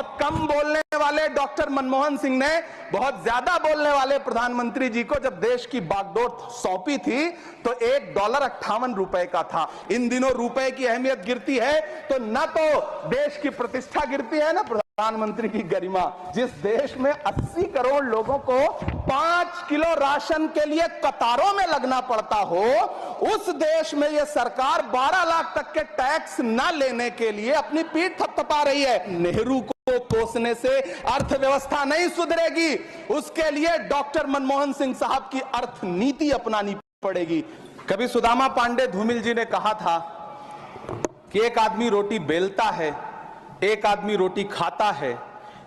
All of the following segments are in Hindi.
बहुत कम बोलने वाले डॉक्टर मनमोहन सिंह ने बहुत ज्यादा बोलने वाले प्रधानमंत्री जी को जब देश की बागडोर सौंपी थी तो $1.58 का था। इन दिनों रुपए की अहमियत गिरती है तो न तो देश की प्रतिष्ठा गिरती है ना प्रधानमंत्री की गरिमा। जिस देश में 80 करोड़ लोगों को 5 किलो राशन के लिए कतारों में लगना पड़ता हो, उस देश में यह सरकार 12 लाख तक के टैक्स न लेने के लिए अपनी पीठ थपथपा रही है। नेहरू को कोसने से अर्थव्यवस्था नहीं सुधरेगी, उसके लिए डॉक्टर मनमोहन सिंह साहब की अर्थ नीति अपनानी पड़ेगी। कभी सुदामा पांडे धूमिल जी ने कहा था कि एक आदमी रोटी बेलता है, एक आदमी रोटी खाता है,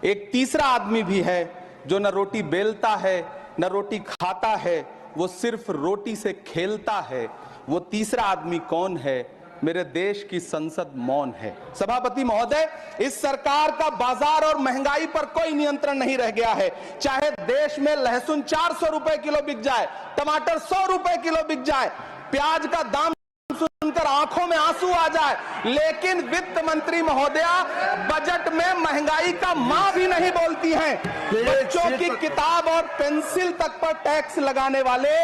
एक तीसरा आदमी भी है जो न रोटी बेलता है न रोटी खाता है, वो सिर्फ रोटी से खेलता है। वो तीसरा आदमी कौन है? मेरे देश की संसद मौन है। सभापति महोदय, इस सरकार का बाजार और महंगाई पर कोई नियंत्रण नहीं रह गया है। चाहे देश में लहसुन 400 रुपए किलो बिक जाए, टमाटर 100 रुपए किलो बिक जाए, प्याज का दाम सुनकर आंखों में आंसू आ जाए, लेकिन वित्त मंत्री महोदया बजट में महंगाई का मां भी नहीं बोलती हैं। बच्चों की किताब और पेंसिल तक पर टैक्स लगाने वाले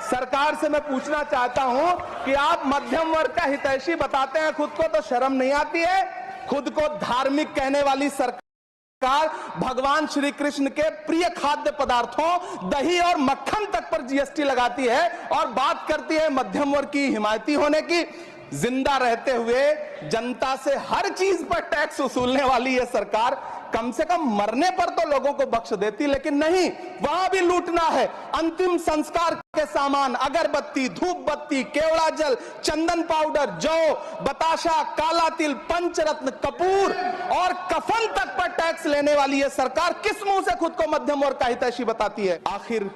सरकार से मैं पूछना चाहता हूं कि आप मध्यम वर्ग का हितैषी बताते हैं, खुद को तो शर्म नहीं आती है? खुद को धार्मिक कहने वाली सरकार भगवान श्री कृष्ण के प्रिय खाद्य पदार्थों दही और मक्खन तक पर जीएसटी लगाती है और बात करती है मध्यम वर्ग की हिमायती होने की। जिंदा रहते हुए जनता से हर चीज पर टैक्स वसूलने वाली यह सरकार कम से कम मरने पर तो लोगों को बख्श देती, लेकिन नहीं, वहां भी लूटना है। अंतिम संस्कार के सामान, अगरबत्ती, धूप बत्ती, केवड़ा जल, चंदन पाउडर, जौ, बताशा, काला तिल, पंचरत्न, कपूर और कफन तक पर टैक्स लेने वाली यह सरकार किस मुंह से खुद को मध्यम वर्ग का हितैषी बताती है? आखिर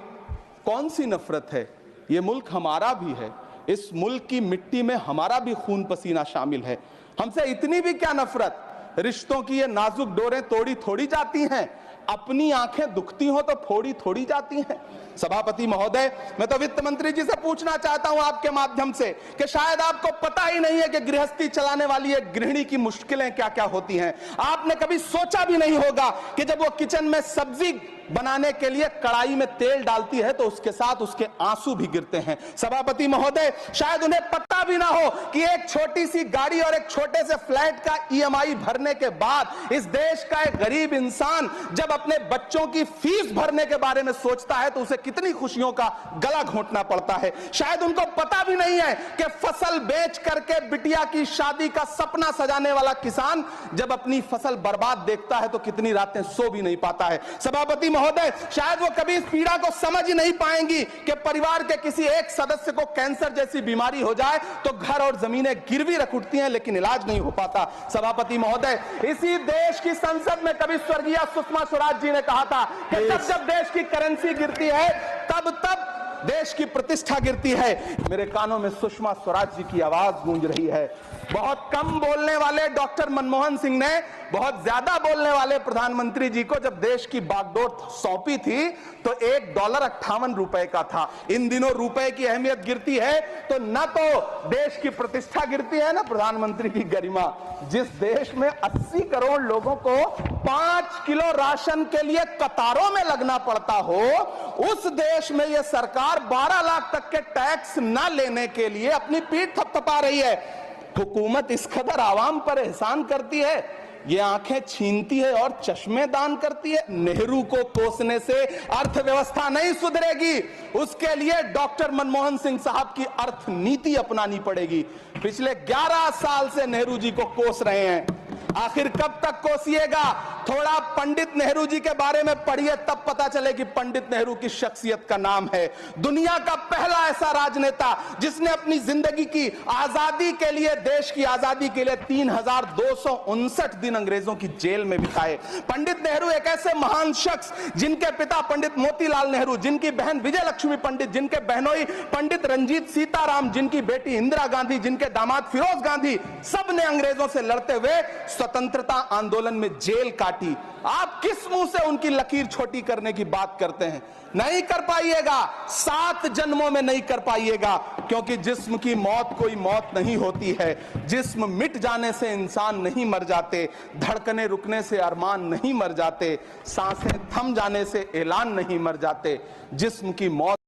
कौन सी नफरत है? यह मुल्क हमारा भी है, इस मुल्क की मिट्टी में हमारा भी खून पसीना शामिल है। हमसे इतनी भी क्या नफरत? रिश्तों की ये नाजुक डोरें तोड़ी थोड़ी जाती हैं, अपनी आंखें दुखती हो तो फोड़ी थोड़ी जाती हैं। सभापति महोदय, मैं तो वित्त मंत्री जी से पूछना चाहता हूं आपके माध्यम से कि शायद आपको पता ही नहीं है कि गृहस्थी चलाने वाली एक गृहिणी की मुश्किलें क्या क्या होती हैं। आपने कभी सोचा भी नहीं होगा कि जब वो किचन में सब्जी बनाने के लिए कड़ाई में तेल डालती है तो उसके साथ उसके आंसू भी गिरते हैं। सभापति महोदय, शायद उन्हें पता भी ना हो कि एक छोटी सी गाड़ी और एक छोटे से फ्लैट का ईएमआई भरने के बाद इस देश का एक गरीब इंसान जब अपने बच्चों की फीस भरने के बारे में सोचता है तो उसे कितनी खुशियों का गला घोंटना पड़ता है। शायद उनको पता भी नहीं है कि फसल बेच करके बिटिया की शादी का सपना सजाने वाला किसान जब अपनी फसल बर्बाद देखता है तो कितनी रातें सो भी नहीं पाता है। सभापति महोदय, शायद वो कभी इस पीड़ा को समझ ही नहीं पाएंगी कि परिवार के किसी एक सदस्य को कैंसर जैसी बीमारी हो जाए तो घर और जमीनें गिरवी रख उठती हैं लेकिन इलाज नहीं हो पाता। सभापति महोदय, इसी देश की संसद में कभी स्वर्गीय सुषमा स्वराज जी ने कहा था कि जब देश की करेंसी गिरती है तब देश की प्रतिष्ठा गिरती है। मेरे कानों में सुषमा स्वराज जी की आवाज गूंज रही है। बहुत कम बोलने वाले डॉक्टर मनमोहन सिंह ने बहुत ज्यादा बोलने वाले प्रधानमंत्री जी को जब देश की बागडोर सौंपी थी तो $1.58 का था। इन दिनों रुपए की अहमियत गिरती है तो न तो देश की प्रतिष्ठा गिरती है ना प्रधानमंत्री की गरिमा। जिस देश में 80 करोड़ लोगों को 5 किलो राशन के लिए कतारों में लगना पड़ता हो, उस देश में यह सरकार 12 लाख तक के टैक्स न लेने के लिए अपनी पीठ थपथपा रही है। हुकूमत इस कदर आवाम पर एहसान करती है, ये आंखें छीनती है और चश्मे दान करती है। नेहरू को कोसने से अर्थव्यवस्था नहीं सुधरेगी, उसके लिए डॉक्टर मनमोहन सिंह साहब की अर्थ नीति अपनानी पड़ेगी। पिछले 11 साल से नेहरू जी को कोस रहे हैं, आखिर कब तक कोसिएगा? थोड़ा पंडित नेहरू जी के बारे में पढ़िए, तब पता चले कि पंडित नेहरू की शख्सियत का नाम है। दुनिया का पहला ऐसा राजनेता जिसने अपनी जिंदगी की आजादी के लिए, देश की आजादी के लिए 3259 दिन अंग्रेजों की जेल में बिताए। पंडित नेहरू एक ऐसे महान शख्स जिनके पिता पंडित मोतीलाल नेहरू, जिनकी बहन विजय लक्ष्मी पंडित, जिनके बहनोई पंडित रंजीत सीताराम, जिनकी बेटी इंदिरा गांधी, जिनके दामाद फिरोज गांधी, सब ने अंग्रेजों से लड़ते हुए स्वतंत्रता आंदोलन में जेल काटी, आप किस मुंह से उनकी लकीर छोटी करने की बात करते हैं? नहीं कर पाइएगा, 7 जन्मों में नहीं कर पाइएगा, क्योंकि जिस्म की मौत कोई मौत नहीं होती है। जिस्म मिट जाने से इंसान नहीं मर जाते, धड़कने रुकने से अरमान नहीं मर जाते, सांसें थम जाने से ऐलान नहीं मर जाते। जिस्म की मौत